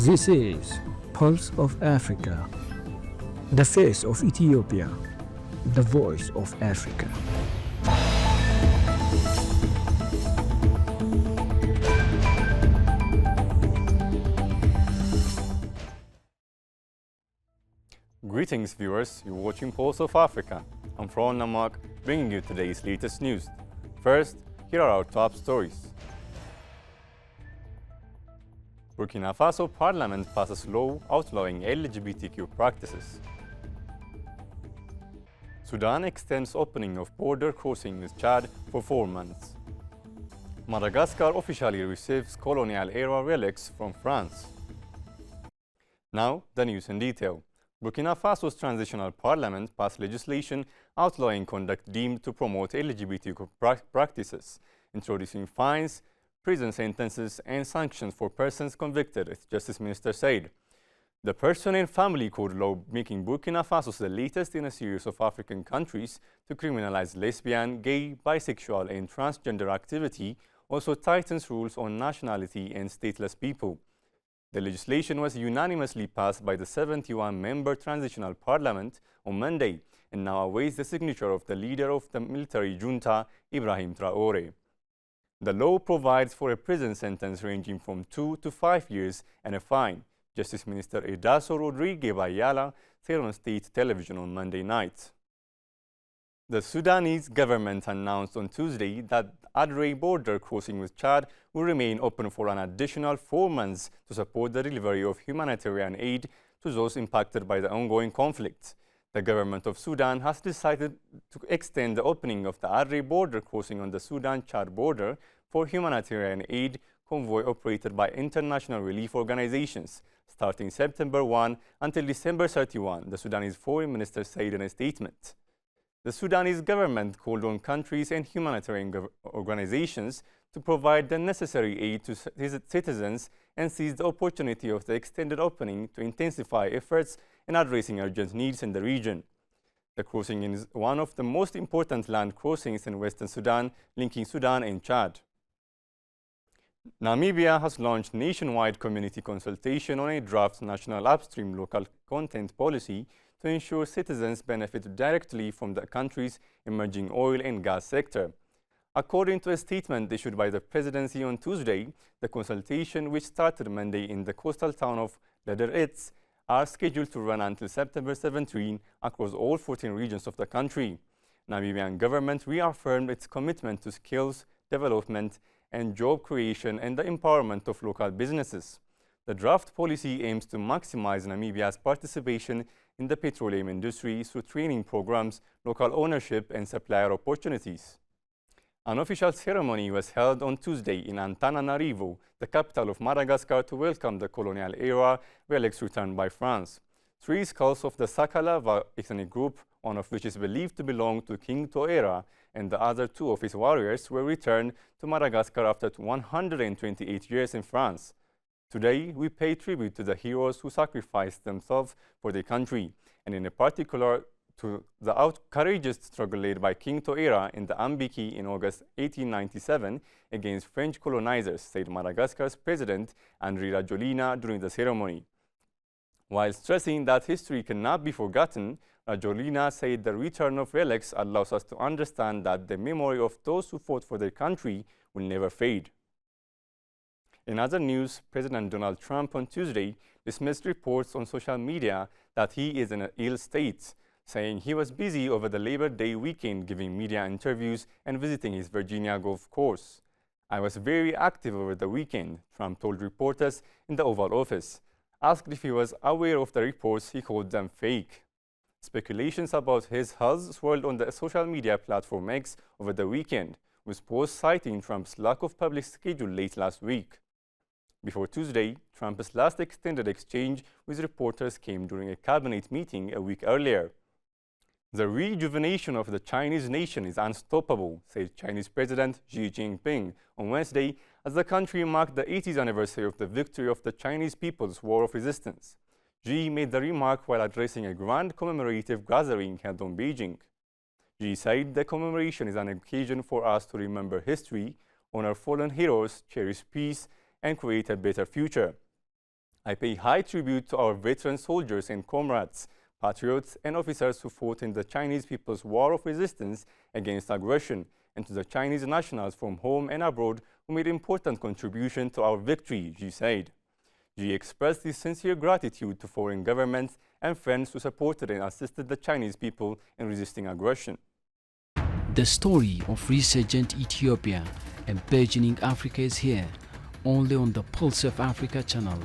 This is Pulse of Africa, the face of Ethiopia, the voice of Africa. Greetings viewers, you're watching Pulse of Africa. I'm Fron Namak, bringing you today's latest news. First, here are our top stories. Burkina Faso Parliament passes law outlawing LGBTQ practices. Sudan extends opening of border crossing with Chad for 4 months. Madagascar officially receives colonial-era relics from France. Now, the news in detail. Burkina Faso's transitional parliament passed legislation outlawing conduct deemed to promote LGBTQ practices, introducing fines, prison sentences, and sanctions for persons convicted, its Justice Minister said. The Person and Family Code law, making Burkina Faso the latest in a series of African countries to criminalize lesbian, gay, bisexual, and transgender activity, also tightens rules on nationality and stateless people. The legislation was unanimously passed by the 71-member transitional parliament on Monday and now awaits the signature of the leader of the military junta, Ibrahim Traoré. The law provides for a prison sentence ranging from 2 to 5 years and a fine, Justice Minister Edaso Rodrigue Bayala said on state television on Monday night. The Sudanese government announced on Tuesday that Adre border crossing with Chad will remain open for an additional 4 months to support the delivery of humanitarian aid to those impacted by the ongoing conflict. The government of Sudan has decided to extend the opening of the Adre border crossing on the Sudan-Chad border for humanitarian aid convoy operated by international relief organizations, starting September 1 until December 31, the Sudanese foreign minister said in a statement. The Sudanese government called on countries and humanitarian organizations to provide the necessary aid to citizens and seized the opportunity of the extended opening to intensify efforts in addressing urgent needs in the region. The crossing is one of the most important land crossings in Western Sudan, linking Sudan and Chad. Namibia has launched nationwide community consultation on a draft national upstream local content policy to ensure citizens benefit directly from the country's emerging oil and gas sector. According to a statement issued by the presidency on Tuesday, the consultation, which started Monday in the coastal town of Lederetz, are scheduled to run until September 17 across all 14 regions of the country. Namibian government reaffirmed its commitment to skills development and job creation and the empowerment of local businesses. The draft policy aims to maximize Namibia's participation in the petroleum industry through training programs, local ownership, and supplier opportunities. An official ceremony was held on Tuesday in Antananarivo, the capital of Madagascar, to welcome the colonial-era relics returned by France. 3 skulls of the Sakalava ethnic group, one of which is believed to belong to King Toera, and the other 2 of his warriors were returned to Madagascar after 128 years in France. Today, we pay tribute to the heroes who sacrificed themselves for their country, and in particular to the courageous struggle led by King Toera in the Ambiki in August 1897 against French colonizers, said Madagascar's president Andry Rajoelina during the ceremony. While stressing that history cannot be forgotten, Rajoelina said the return of relics allows us to understand that the memory of those who fought for their country will never fade. In other news, President Donald Trump on Tuesday dismissed reports on social media that he is in an ill state, saying he was busy over the Labor Day weekend giving media interviews and visiting his Virginia golf course. I was very active over the weekend, Trump told reporters in the Oval Office. Asked if he was aware of the reports, he called them fake. Speculations about his health swirled on the social media platform X over the weekend, with posts citing Trump's lack of public schedule late last week. Before Tuesday, Trump's last extended exchange with reporters came during a cabinet meeting a week earlier. The rejuvenation of the Chinese nation is unstoppable, said Chinese President Xi Jinping on Wednesday as the country marked the 80th anniversary of the victory of the Chinese People's War of Resistance. Xi made the remark while addressing a grand commemorative gathering held in Beijing. Xi said the commemoration is an occasion for us to remember history, honor fallen heroes, cherish peace, and create a better future. I pay high tribute to our veteran soldiers and comrades, patriots and officers who fought in the Chinese People's War of Resistance against aggression, and to the Chinese nationals from home and abroad who made important contribution to our victory, Xi said. Xi expressed his sincere gratitude to foreign governments and friends who supported and assisted the Chinese people in resisting aggression. The story of resurgent Ethiopia and burgeoning Africa is here, only on the Pulse of Africa channel.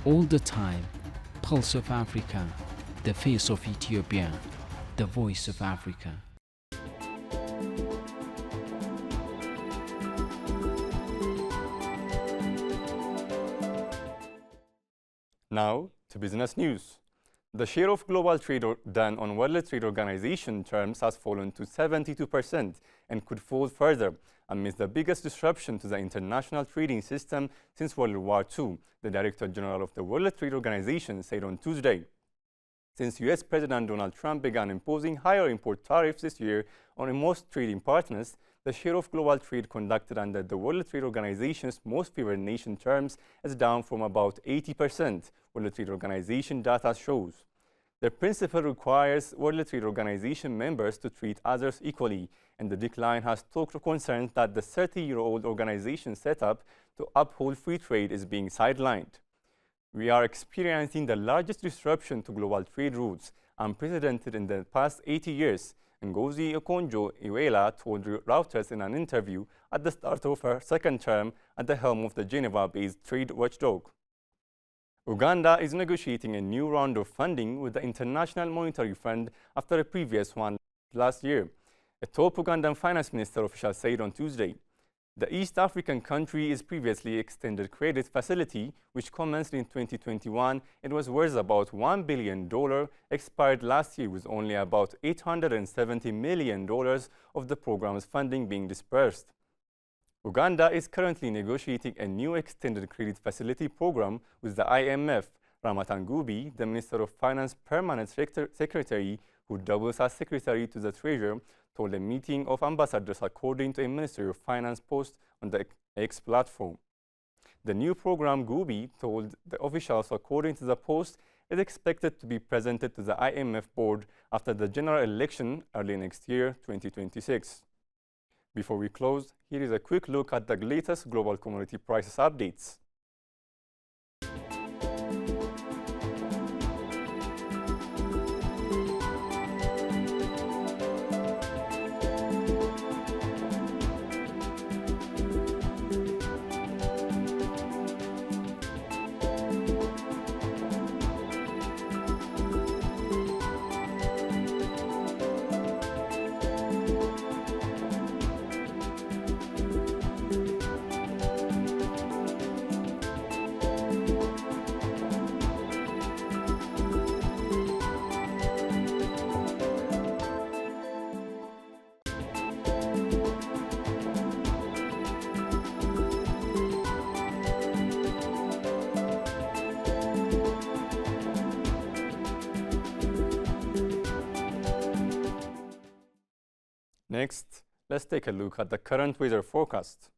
All the time, Pulse of Africa, the face of Ethiopia, the voice of Africa. Now to business news. The share of global trade done on World Trade Organization terms has fallen to 72% and could fall further amidst the biggest disruption to the international trading system since World War II, the Director General of the World Trade Organization said on Tuesday. Since US President Donald Trump began imposing higher import tariffs this year on most trading partners, the share of global trade conducted under the World Trade Organization's most favored nation terms is down from about 80%, World Trade Organization data shows. The principle requires World Trade Organization members to treat others equally, and the decline has stoked concerns that the 30-year-old organization set up to uphold free trade is being sidelined. We are experiencing the largest disruption to global trade routes, unprecedented in the past 80 years, Ngozi Okonjo-Iweala told Reuters in an interview at the start of her second term at the helm of the Geneva-based trade watchdog. Uganda is negotiating a new round of funding with the International Monetary Fund after a previous one last year, a top Ugandan finance minister official said on Tuesday. The East African country is previously extended credit facility, which commenced in 2021 and was worth about $1 billion, expired last year with only about $870 million of the program's funding being dispersed. Uganda is currently negotiating a new extended credit facility program with the IMF. Ramatangubi, the Minister of Finance Permanent Secretary, who doubles as Secretary to the Treasury, told a meeting of ambassadors according to a Ministry of Finance post on the X platform. The new program, Gubi told the officials according to the post, is expected to be presented to the IMF board after the general election early next year, 2026. Before we close, here is a quick look at the latest global commodity prices updates. Next, let's take a look at the current weather forecast.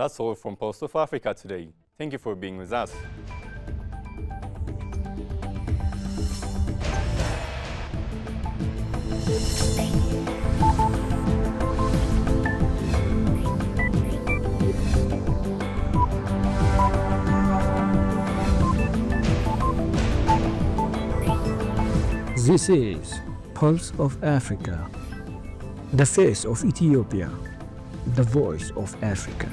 That's all from Pulse of Africa today. Thank you for being with us. This is Pulse of Africa, the face of Ethiopia, the voice of Africa.